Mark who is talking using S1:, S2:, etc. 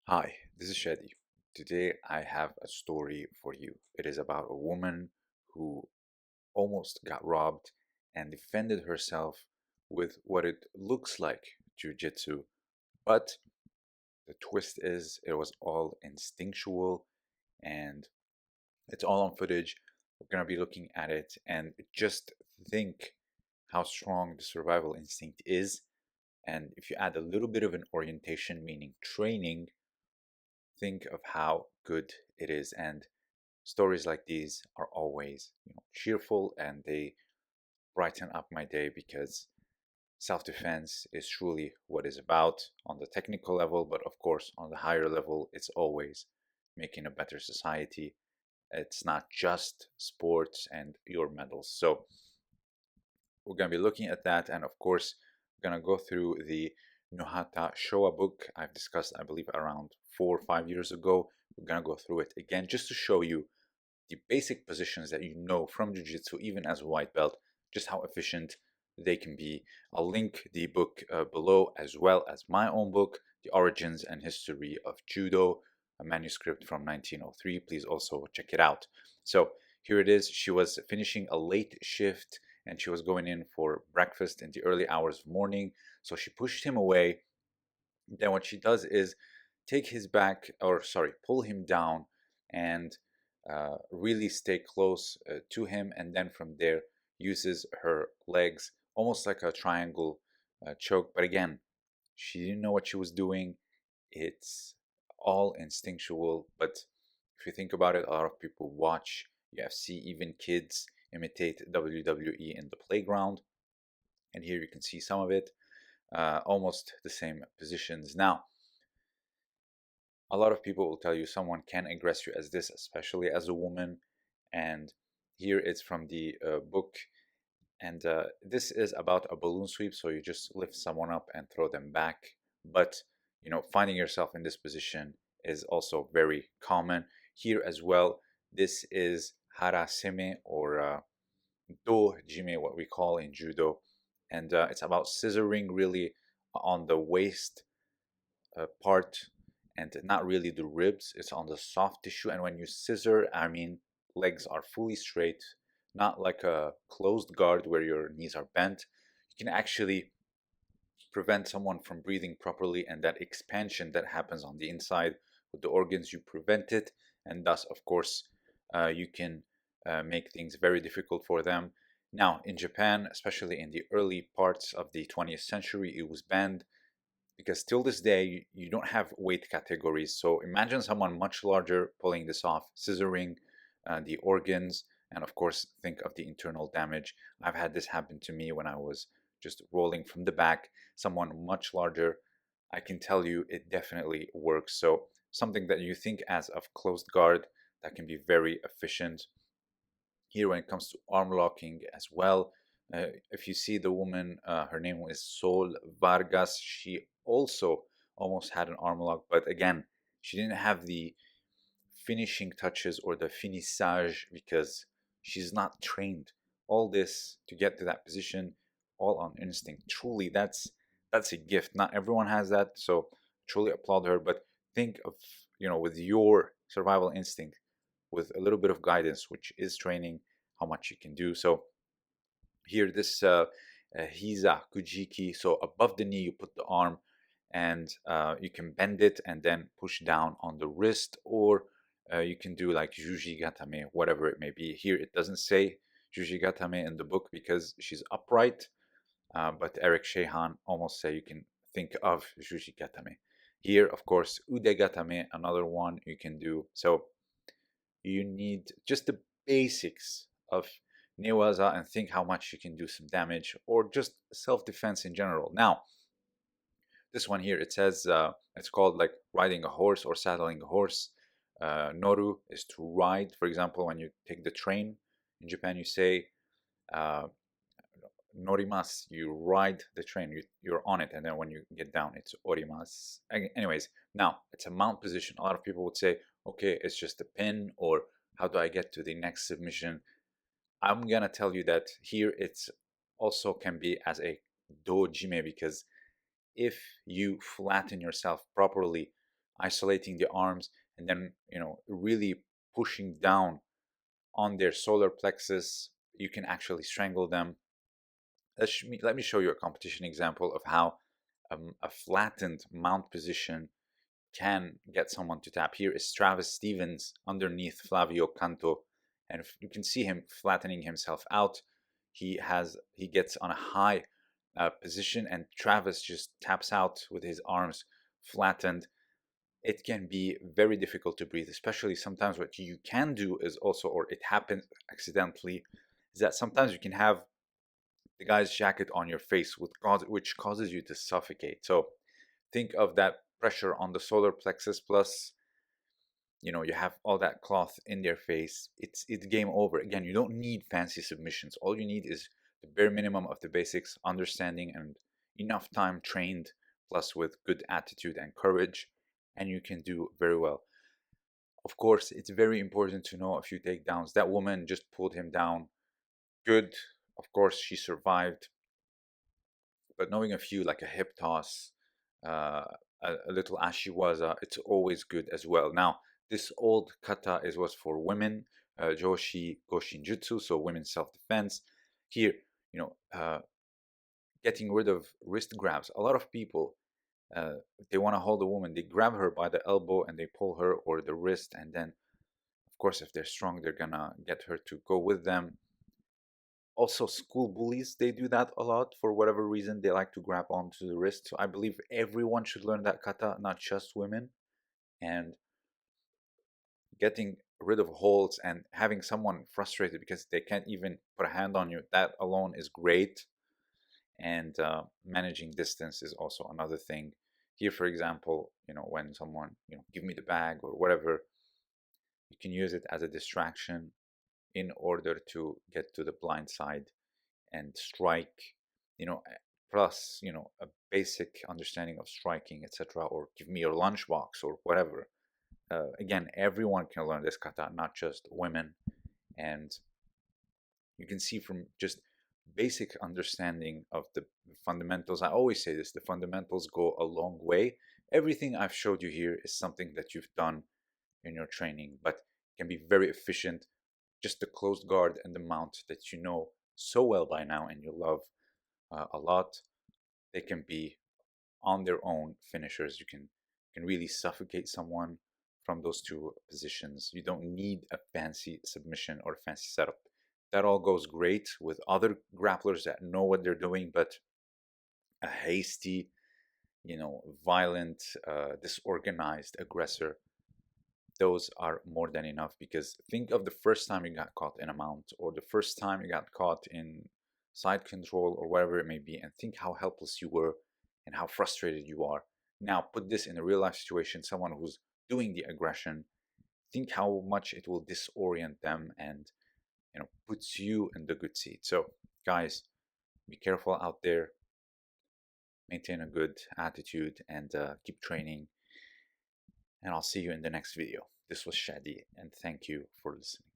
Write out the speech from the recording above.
S1: Hi, this is Shadi. Today I have a story for you. It is about a woman who almost got robbed and defended herself with what it looks like jujitsu. But the twist is it was all instinctual and it's all on footage. We're going to be looking at it and just think how strong the survival instinct is. And if you add a little bit of an orientation, meaning training, think of how good it is. And stories like these are always, cheerful and they brighten up my day because self-defense is truly what it's about on the technical level, but of course on the higher level, it's always making a better society. It's not just sports and your medals. So we're going to be looking at that, and of course we're going to go through the Nohata Showa book I've discussed, I believe, around 4 or 5 years ago. We're going to go through it again just to show you the basic positions that you know from jiu-jitsu, even as a white belt, just how efficient they can be. I'll link the book below, as well as my own book, The Origins and History of Judo, a manuscript from 1903. Please also check it out. So here it is. She was finishing a late shift and she was going in for breakfast in the early hours of morning. So she pushed him away. Then what she does is take his back, or sorry, pull him down and really stay close to him. And then from there, uses her legs almost like a triangle choke. But again, she didn't know what she was doing. It's all instinctual. But if you think about it, a lot of people watch UFC, even kids imitate WWE in the playground. And here you can see some of it, almost the same positions. Now, a lot of people will tell you someone can aggress you as this, especially as a woman. And here it's from the book. And this is about a balloon sweep. So you just lift someone up and throw them back. But, finding yourself in this position is also very common. Here as well, this is haraseme or do jime, what we call in judo. And it's about scissoring really on the waist part and not really the ribs. It's on the soft tissue. And when you scissor, I mean, legs are fully straight, not like a closed guard where your knees are bent. You can actually prevent someone from breathing properly, and that expansion that happens on the inside with the organs, you prevent it. And thus, of course, you can make things very difficult for them. Now, in Japan, especially in the early parts of the 20th century, it was banned because till this day you don't have weight categories. So imagine someone much larger pulling this off, scissoring the organs, and of course think of the internal damage. I've had this happen to me when I was just rolling from the back. Someone much larger, I can tell you it definitely works. So something that you think as of closed guard that can be very efficient. Here when it comes to arm locking as well, if you see the woman, her name is Sol Vargas. She also almost had an arm lock, but again, she didn't have the finishing touches or the finissage because she's not trained. All this to get to that position, all on instinct. Truly, that's a gift. Not everyone has that, so truly applaud her. But think of, with your survival instinct, with a little bit of guidance, which is training, how much you can do. So here, this hiza kujiki. So above the knee, you put the arm, and you can bend it and then push down on the wrist, or you can do like juji gatame, whatever it may be. Here, it doesn't say juji gatame in the book because she's upright, but Eric Shehan almost say you can think of juji gatame. Here, of course, ude gatame, another one you can do. So you need just the basics of newaza and think how much you can do some damage or just self-defense in general. Now, this one here, it says it's called like riding a horse or saddling a horse. Noru is to ride. For example, when you take the train in Japan, you say uh, norimas. You ride the train. You're on it, and then when you get down, it's orimas. Anyways, now it's a mount position. A lot of people would say, okay, it's just a pin, or how do I get to the next submission? I'm gonna tell you that here it's also can be as a dojime because if you flatten yourself properly isolating the arms, and then, really pushing down on their solar plexus. You can actually strangle them. Let me show you a competition example of how a flattened mount position can get someone to tap. Here is Travis Stevens underneath Flavio Canto, and if you can see him flattening himself out. He gets on a high position, and Travis just taps out with his arms flattened. It can be very difficult to breathe, especially sometimes. What you can do is also, or it happens accidentally, is that sometimes you can have the guy's jacket on your face, which causes you to suffocate. So think of that pressure on the solar plexus, plus you have all that cloth in their face. It's game over. Again, you don't need fancy submissions. All you need is the bare minimum of the basics, understanding, and enough time trained, plus with good attitude and courage, and you can do very well. Of course, it's very important to know a few takedowns. That woman just pulled him down. Good. Of course, she survived, but knowing a few, like a hip toss, uh, a little ashiwaza, it's always good as well. Now, this old kata was for women, joshi goshinjutsu, so women's self-defense. Here, you know, uh, getting rid of wrist grabs. A lot of people, uh, they want to hold a woman, they grab her by the elbow and they pull her or the wrist, and then, of course, if they're strong, they're gonna get her to go with them. Also, school bullies, they do that a lot for whatever reason. They like to grab onto the wrist. So I believe everyone should learn that kata, not just women. And getting rid of holds and having someone frustrated because they can't even put a hand on you, that alone is great. And managing distance is also another thing. Here, for example, when someone, give me the bag or whatever, you can use it as a distraction in order to get to the blind side and strike, plus, a basic understanding of striking, etc., or give me your lunchbox or whatever. Again, everyone can learn this kata, not just women. And you can see from just basic understanding of the fundamentals. I always say this, the fundamentals go a long way. Everything I've showed you here is something that you've done in your training, but can be very efficient. Just the closed guard and the mount that you know so well by now and you love a lot, they can be on their own finishers. You can really suffocate someone from those two positions. You don't need a fancy submission or fancy setup. That all goes great with other grapplers that know what they're doing, but a hasty, violent, disorganized aggressor, those are more than enough. Because think of the first time you got caught in a mount, or the first time you got caught in side control, or whatever it may be, and think how helpless you were and how frustrated you are. Now put this in a real life situation, someone who's doing the aggression. Think how much it will disorient them and puts you in the good seat. So guys, be careful out there, maintain a good attitude, and keep training. And I'll see you in the next video. This was Shadi, and thank you for listening.